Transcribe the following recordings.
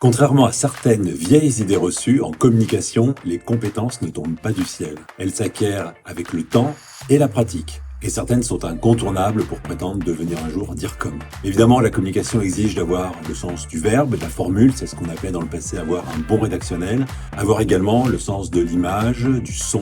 Contrairement à certaines vieilles idées reçues, en communication, les compétences ne tombent pas du ciel. Elles s'acquièrent avec le temps et la pratique. Et certaines sont incontournables pour prétendre devenir un jour DIRCOM. Évidemment, la communication exige d'avoir le sens du verbe, de la formule, c'est ce qu'on appelait dans le passé avoir un bon rédactionnel, avoir également le sens de l'image, du son,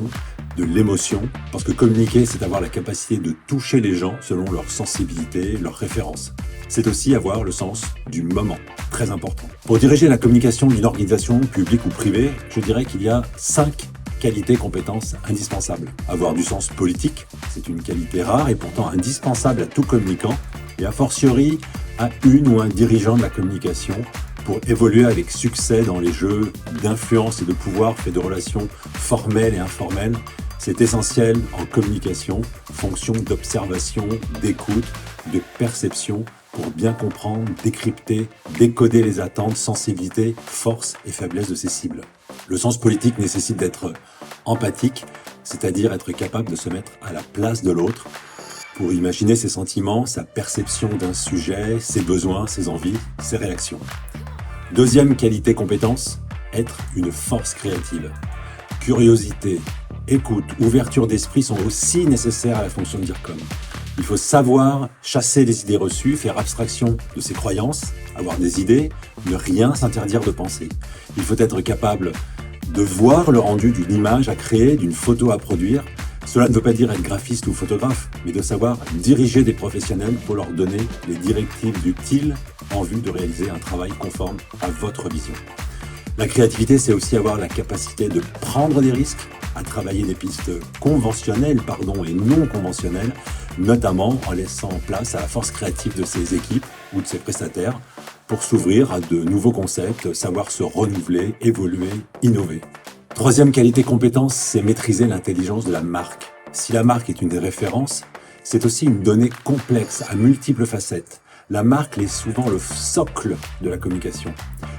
de l'émotion, parce que communiquer, c'est avoir la capacité de toucher les gens selon leur sensibilité, leurs références. C'est aussi avoir le sens du moment, très important. Pour diriger la communication d'une organisation publique ou privée, je dirais qu'il y a 5 qualités, compétences indispensables. Avoir du sens politique, c'est une qualité rare et pourtant indispensable à tout communicant, et a fortiori à une ou un dirigeant de la communication pour évoluer avec succès dans les jeux d'influence et de pouvoir faits de relations formelles et informelles. C'est essentiel en communication, fonction d'observation, d'écoute, de perception, pour bien comprendre, décrypter, décoder les attentes, sensibilités, forces et faiblesses de ses cibles. Le sens politique nécessite d'être empathique, c'est-à-dire être capable de se mettre à la place de l'autre pour imaginer ses sentiments, sa perception d'un sujet, ses besoins, ses envies, ses réactions. Deuxième qualité compétence, être une force créative. Curiosité, écoute, ouverture d'esprit sont aussi nécessaires à la fonction de DIRCOM. Il faut savoir chasser les idées reçues, faire abstraction de ses croyances, avoir des idées, ne rien s'interdire de penser. Il faut être capable de voir le rendu d'une image à créer, d'une photo à produire. Cela ne veut pas dire être graphiste ou photographe, mais de savoir diriger des professionnels pour leur donner les directives utiles en vue de réaliser un travail conforme à votre vision. La créativité, c'est aussi avoir la capacité de prendre des risques, à travailler des pistes conventionnelles, et non conventionnelles, notamment en laissant place à la force créative de ses équipes ou de ses prestataires pour s'ouvrir à de nouveaux concepts, savoir se renouveler, évoluer, innover. Troisième qualité compétence, c'est maîtriser l'intelligence de la marque. Si la marque est une référence, c'est aussi une donnée complexe à multiples facettes. La marque est souvent le socle de la communication.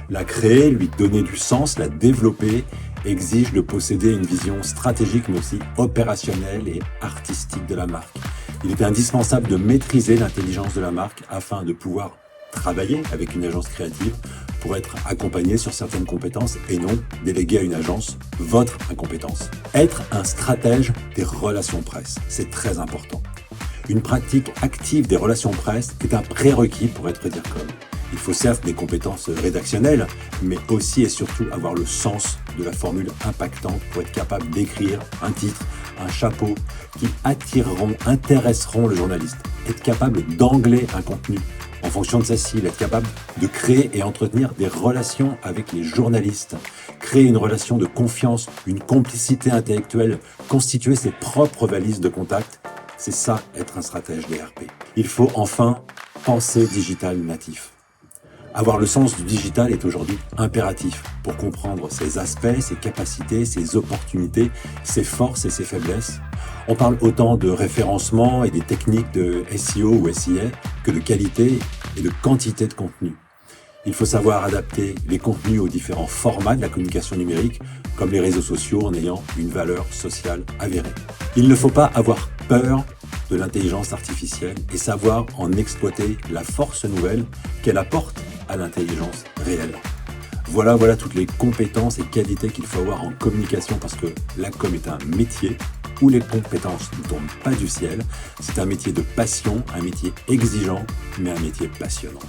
La créer, lui donner du sens, la développer, exige de posséder une vision stratégique mais aussi opérationnelle et artistique de la marque. Il est indispensable de maîtriser l'intelligence de la marque afin de pouvoir travailler avec une agence créative pour être accompagné sur certaines compétences et non déléguer à une agence votre incompétence. Être un stratège des relations presse, c'est très important. Une pratique active des relations presse est un prérequis pour être DIRCOM. Il faut certes des compétences rédactionnelles, mais aussi et surtout avoir le sens de la formule impactante pour être capable d'écrire un titre, un chapeau qui intéresseront le journaliste. Être capable d'angler un contenu en fonction de sa cible, être capable de créer et entretenir des relations avec les journalistes, créer une relation de confiance, une complicité intellectuelle, constituer ses propres valises de contact. C'est ça, être un stratège DRP. Il faut enfin penser digital natif. Avoir le sens du digital est aujourd'hui impératif pour comprendre ses aspects, ses capacités, ses opportunités, ses forces et ses faiblesses. On parle autant de référencement et des techniques de SEO ou SIA que de qualité et de quantité de contenu. Il faut savoir adapter les contenus aux différents formats de la communication numérique, comme les réseaux sociaux, en ayant une valeur sociale avérée. Il ne faut pas avoir peur de l'intelligence artificielle et savoir en exploiter la force nouvelle qu'elle apporte à l'intelligence réelle. Voilà toutes les compétences et qualités qu'il faut avoir en communication parce que la com est un métier où les compétences ne tombent pas du ciel. C'est un métier de passion, un métier exigeant, mais un métier passionnant.